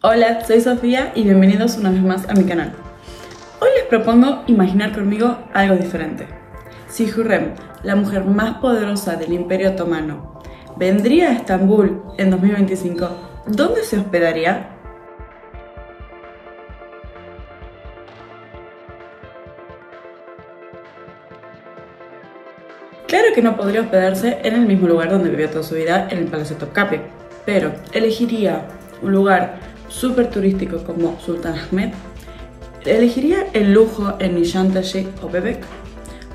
Hola, soy Sofía y bienvenidos una vez más a mi canal. Hoy les propongo imaginar conmigo algo diferente. Si Hürrem, la mujer más poderosa del Imperio Otomano, vendría a Estambul en 2025, ¿dónde se hospedaría? Claro que no podría hospedarse en el mismo lugar donde vivió toda su vida, en el Palacio Topkapi, pero elegiría un lugar súper turístico como Sultanahmet, elegiría el lujo en Nişantaşı o Bebek,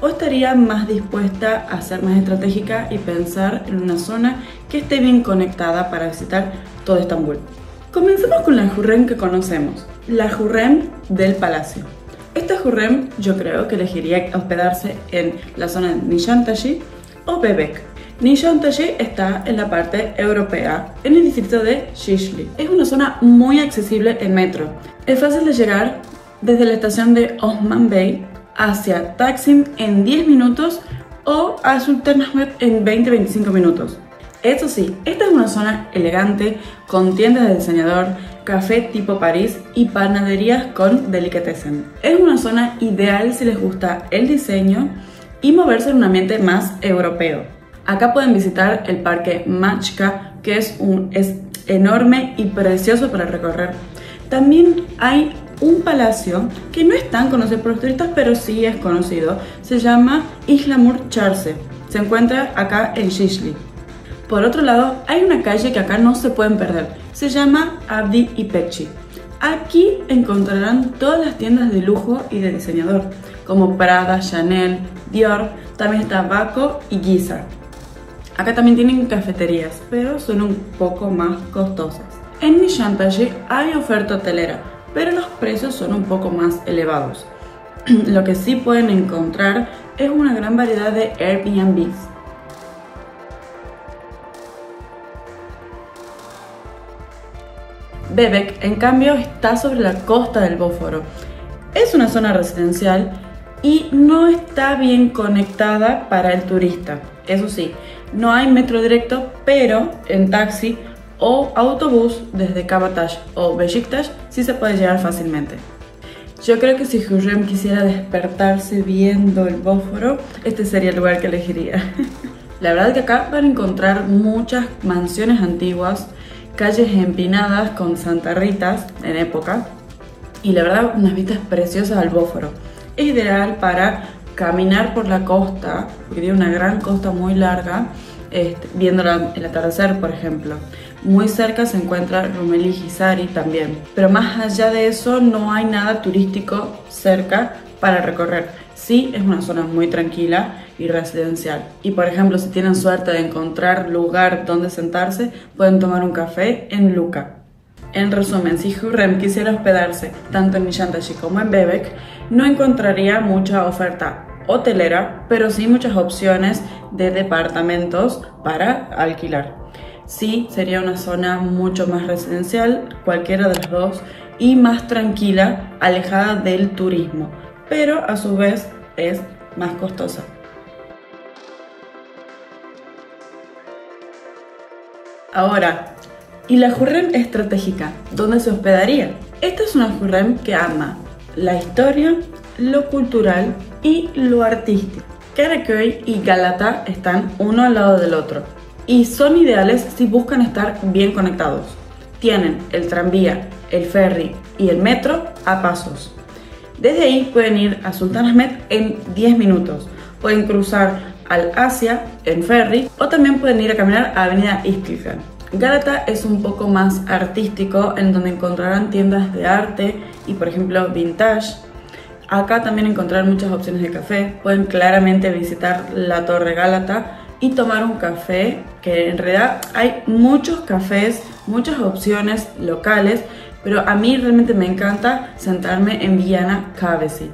o estaría más dispuesta a ser más estratégica y pensar en una zona que esté bien conectada para visitar todo Estambul. Comencemos con la Hürrem que conocemos, la Hürrem del palacio. Esta Hürrem yo creo que elegiría hospedarse en la zona de Nişantaşı o Bebek. Nişantaşı está en la parte europea, en el distrito de Şişli. Es una zona muy accesible en metro. Es fácil de llegar desde la estación de Osman Bey hacia Taksim en 10 minutos o a Sultanahmet en 20-25 minutos. Eso sí, esta es una zona elegante con tiendas de diseñador, café tipo París y panaderías con delicatessen. Es una zona ideal si les gusta el diseño y moverse en un ambiente más europeo. Acá pueden visitar el parque Machka, que es enorme y precioso para recorrer. También hay un palacio que no es tan conocido por los turistas, pero sí es conocido. Se llama Ihlamur Çarşı. Se encuentra acá en Şişli. Por otro lado, hay una calle que acá no se pueden perder. Se llama Abdi İpekçi. Aquí encontrarán todas las tiendas de lujo y de diseñador, como Prada, Chanel, Dior, también está Bako y Giza. Acá también tienen cafeterías, pero son un poco más costosas. En Nişantaşı hay oferta hotelera, pero los precios son un poco más elevados. Lo que sí pueden encontrar es una gran variedad de Airbnbs. Bebek, en cambio, está sobre la costa del Bósforo. Es una zona residencial y no está bien conectada para el turista. Eso sí, no hay metro directo, pero en taxi o autobús desde Kabataş o Beşiktaş sí se puede llegar fácilmente. Yo creo que si Hürrem quisiera despertarse viendo el Bósforo, este sería el lugar que elegiría. La verdad es que acá van a encontrar muchas mansiones antiguas, calles empinadas con santarritas en época y la verdad unas vistas preciosas al Bósforo. Es ideal para caminar por la costa, porque tiene una gran costa muy larga, viendo el atardecer, por ejemplo. Muy cerca se encuentra Rumeli Hisari también, pero más allá de eso no hay nada turístico cerca para recorrer. Sí, es una zona muy tranquila y residencial. Y por ejemplo, si tienen suerte de encontrar lugar donde sentarse, pueden tomar un café en Luka. En resumen, si Hürrem quisiera hospedarse tanto en Nişantaşı como en Bebek, no encontraría mucha oferta hotelera, pero sí muchas opciones de departamentos para alquilar. Sí, sería una zona mucho más residencial, cualquiera de las dos, y más tranquila, alejada del turismo, pero a su vez es más costosa. Ahora, ¿y la Hürrem estratégica? ¿Dónde se hospedaría? Esta es una Hürrem que ama la historia, lo cultural y lo artístico. Karaköy y Galata están uno al lado del otro y son ideales si buscan estar bien conectados. Tienen el tranvía, el ferry y el metro a pasos. Desde ahí pueden ir a Sultanahmet en 10 minutos. Pueden cruzar al Asia en ferry o también pueden ir a caminar a Avenida Istiklal. Galata es un poco más artístico, en donde encontrarán tiendas de arte y por ejemplo vintage. Acá también encontrarán muchas opciones de café. Pueden claramente visitar la Torre Galata y tomar un café, que en realidad hay muchos cafés, muchas opciones locales, pero a mí realmente me encanta sentarme en Viyana Kahvesi.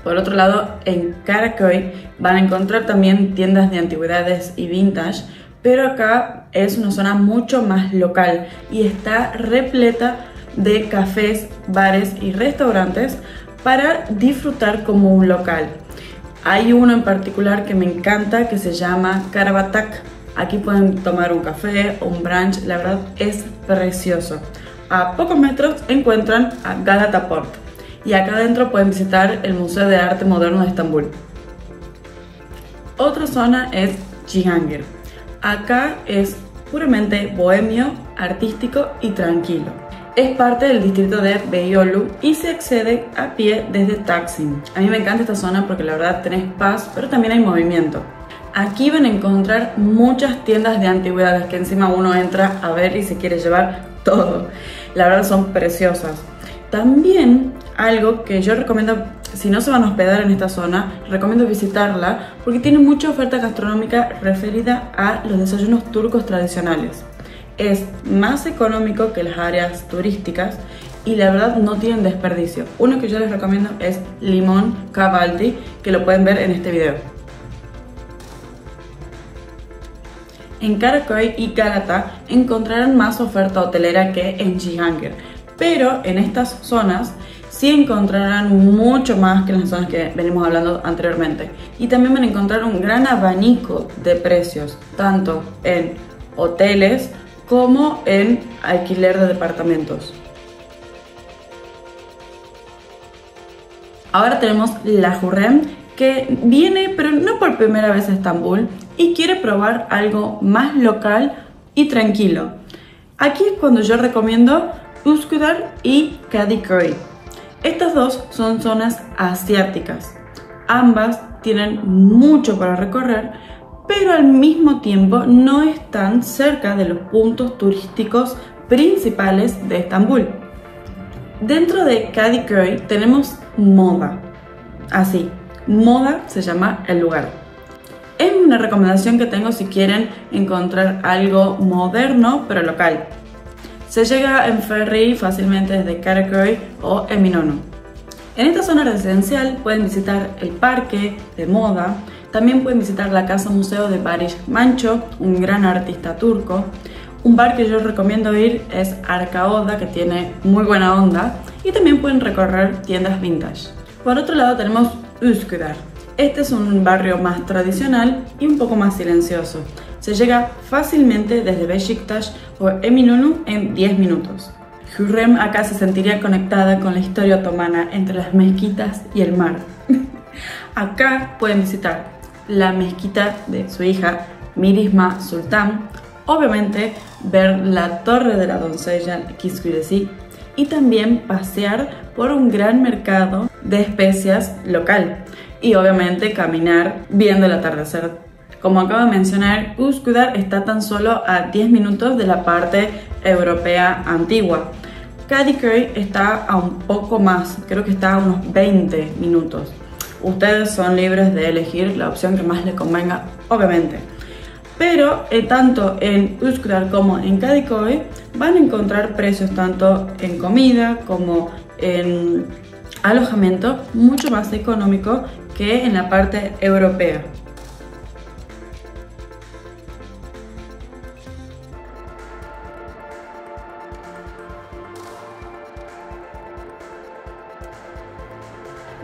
Por otro lado, en Karaköy van a encontrar también tiendas de antigüedades y vintage, pero acá es una zona mucho más local y está repleta de cafés, bares y restaurantes para disfrutar como un local. Hay uno en particular que me encanta que se llama Karabatak. Aquí pueden tomar un café o un brunch, la verdad es precioso. A pocos metros encuentran a Galata Port y acá adentro pueden visitar el Museo de Arte Moderno de Estambul. Otra zona es Cihangir. Acá es puramente bohemio, artístico y tranquilo. Es parte del distrito de Beyoğlu y se accede a pie desde Taksim. A mí me encanta esta zona porque la verdad tenés paz, pero también hay movimiento. Aquí van a encontrar muchas tiendas de antigüedades que encima uno entra a ver y se quiere llevar todo. La verdad son preciosas. También algo que yo recomiendo, si no se van a hospedar en esta zona, recomiendo visitarla porque tiene mucha oferta gastronómica referida a los desayunos turcos tradicionales. Es más económico que las áreas turísticas y la verdad no tienen desperdicio. Uno que yo les recomiendo es Limon Kahvaltı, que lo pueden ver en este video. En Karaköy y Galata encontrarán más oferta hotelera que en Cihangir, pero en estas zonas sí encontrarán mucho más que en las zonas que venimos hablando anteriormente. Y también van a encontrar un gran abanico de precios, tanto en hoteles como en alquiler de departamentos. Ahora tenemos la Hürrem, que viene, pero no por primera vez a Estambul, y quiere probar algo más local y tranquilo. Aquí es cuando yo recomiendo Üsküdar y Kadıköy. Estas dos son zonas asiáticas. Ambas tienen mucho para recorrer, pero al mismo tiempo no están cerca de los puntos turísticos principales de Estambul. Dentro de Kadıköy tenemos Moda. Así, Moda se llama el lugar. Es una recomendación que tengo si quieren encontrar algo moderno pero local. Se llega en ferry fácilmente desde Karaköy o Eminönü. En esta zona residencial pueden visitar el parque de Moda, también pueden visitar la casa museo de Barış Manço, un gran artista turco. Un bar que yo recomiendo ir es Arkaoda, que tiene muy buena onda, y también pueden recorrer tiendas vintage. Por otro lado tenemos Üsküdar. Este es un barrio más tradicional y un poco más silencioso. Se llega fácilmente desde Beşiktaş o Eminönü en 10 minutos. Hürrem acá se sentiría conectada con la historia otomana entre las mezquitas y el mar. Acá pueden visitar la mezquita de su hija Mirisma Sultan, obviamente ver la torre de la doncella Kizgülesi y también pasear por un gran mercado de especias local y obviamente caminar viendo el atardecer. Como acabo de mencionar, Üsküdar está tan solo a 10 minutos de la parte europea antigua. Kadıköy está a un poco más, creo que está a unos 20 minutos. Ustedes son libres de elegir la opción que más les convenga, obviamente. Pero tanto en Üsküdar como en Kadıköy van a encontrar precios tanto en comida como en alojamiento mucho más económico que en la parte europea.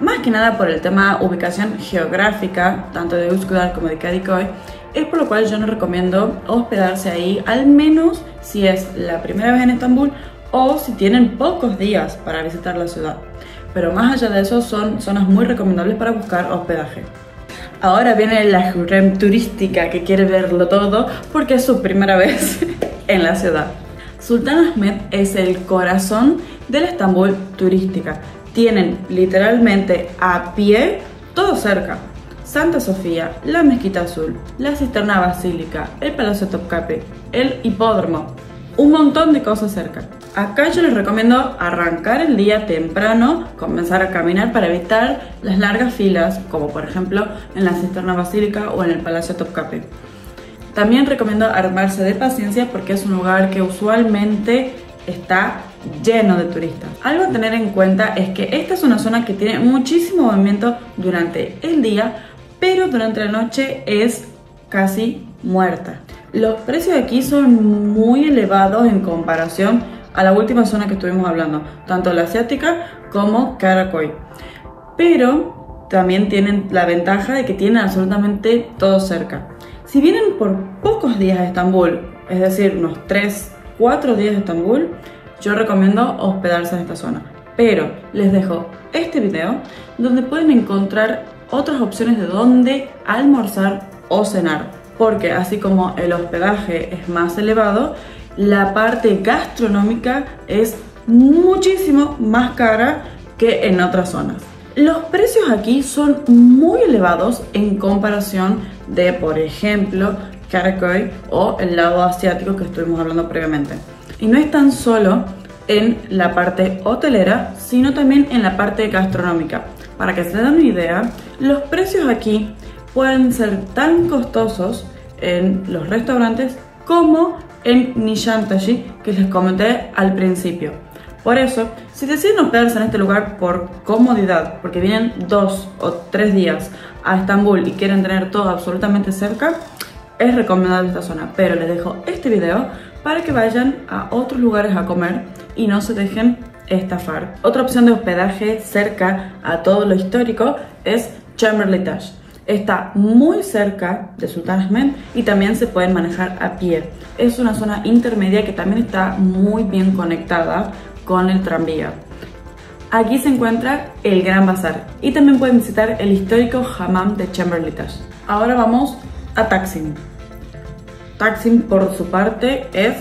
Más que nada por el tema ubicación geográfica, tanto de Üsküdar como de Kadıköy, es por lo cual yo no recomiendo hospedarse ahí, al menos si es la primera vez en Estambul o si tienen pocos días para visitar la ciudad. Pero más allá de eso, son zonas muy recomendables para buscar hospedaje. Ahora viene la Hürrem turística que quiere verlo todo porque es su primera vez en la ciudad. Sultanahmet es el corazón de la Estambul turística. Tienen literalmente a pie todo cerca. Santa Sofía, la Mezquita Azul, la Cisterna Basílica, el Palacio Topkapi, el hipódromo, un montón de cosas cerca. Acá yo les recomiendo arrancar el día temprano, comenzar a caminar para evitar las largas filas, como por ejemplo en la Cisterna Basílica o en el Palacio Topkapi. También recomiendo armarse de paciencia porque es un lugar que usualmente está lleno de turistas. Algo a tener en cuenta es que esta es una zona que tiene muchísimo movimiento durante el día, pero durante la noche es casi muerta. Los precios aquí son muy elevados en comparación a la última zona que estuvimos hablando, tanto la asiática como Karaköy. Pero también tienen la ventaja de que tienen absolutamente todo cerca. Si vienen por pocos días a Estambul, es decir, unos 3-4 días a Estambul, yo recomiendo hospedarse en esta zona. Pero les dejo este video donde pueden encontrar otras opciones de dónde almorzar o cenar. Porque así como el hospedaje es más elevado, la parte gastronómica es muchísimo más cara que en otras zonas. Los precios aquí son muy elevados en comparación de, por ejemplo, Karaköy o el lado asiático que estuvimos hablando previamente. Y no es tan solo en la parte hotelera, sino también en la parte gastronómica. Para que se den una idea, los precios aquí pueden ser tan costosos en los restaurantes como en Nishantashi, que les comenté al principio. Por eso, si deciden hospedarse en este lugar por comodidad, porque vienen 2 o 3 días a Estambul y quieren tener todo absolutamente cerca, es recomendable esta zona. Pero les dejo este video para que vayan a otros lugares a comer y no se dejen estafar. Otra opción de hospedaje cerca a todo lo histórico es Chamberlain Tash. Está muy cerca de Sultanahmet y también se pueden manejar a pie. Es una zona intermedia que también está muy bien conectada con el tranvía. Aquí se encuentra el Gran Bazar y también pueden visitar el histórico Hammam de Chamberlain Tash. Ahora vamos a Taksim. Taksim, por su parte, es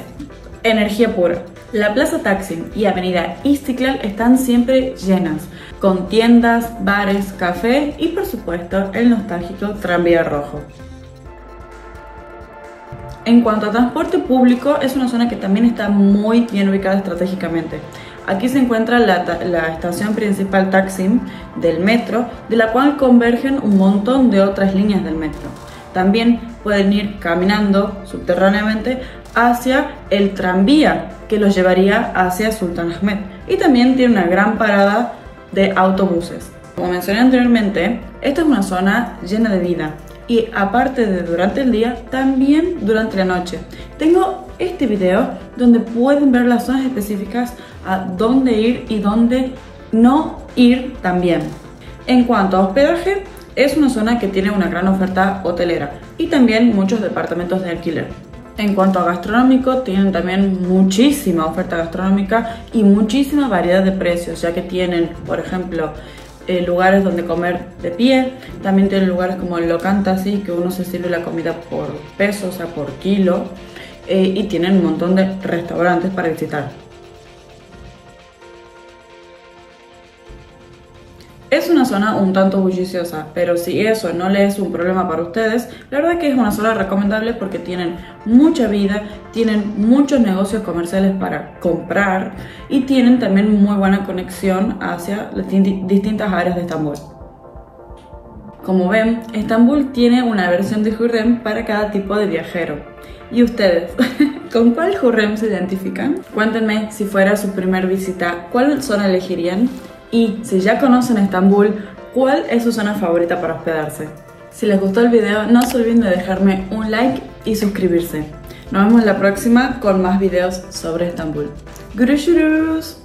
energía pura. La Plaza Taksim y Avenida Istiklal están siempre llenas, con tiendas, bares, café y por supuesto el nostálgico tranvía rojo. En cuanto a transporte público, es una zona que también está muy bien ubicada estratégicamente. Aquí se encuentra la estación principal Taksim del metro, de la cual convergen un montón de otras líneas del metro. También pueden ir caminando subterráneamente hacia el tranvía que los llevaría hacia Sultanahmet. Y también tiene una gran parada de autobuses. Como mencioné anteriormente, esta es una zona llena de vida. Y aparte de durante el día, también durante la noche. Tengo este video donde pueden ver las zonas específicas a dónde ir y dónde no ir también. En cuanto a hospedaje, es una zona que tiene una gran oferta hotelera y también muchos departamentos de alquiler. En cuanto a gastronómico, tienen también muchísima oferta gastronómica y muchísima variedad de precios, ya que tienen, por ejemplo, lugares donde comer de pie. También tienen lugares como el Lokantasi, que uno se sirve la comida por peso, o sea, por kilo, y tienen un montón de restaurantes para visitar. Es una zona un tanto bulliciosa, pero si eso no le es un problema para ustedes, la verdad que es una zona recomendable porque tienen mucha vida, tienen muchos negocios comerciales para comprar y tienen también muy buena conexión hacia las distintas áreas de Estambul. Como ven, Estambul tiene una versión de Hürrem para cada tipo de viajero. ¿Y ustedes? ¿Con cuál Hürrem se identifican? Cuéntenme si fuera su primer visita, ¿cuál zona elegirían? Y si ya conocen Estambul, ¿cuál es su zona favorita para hospedarse? Si les gustó el video, no se olviden de dejarme un like y suscribirse. Nos vemos la próxima con más videos sobre Estambul. ¡Görüşürüz!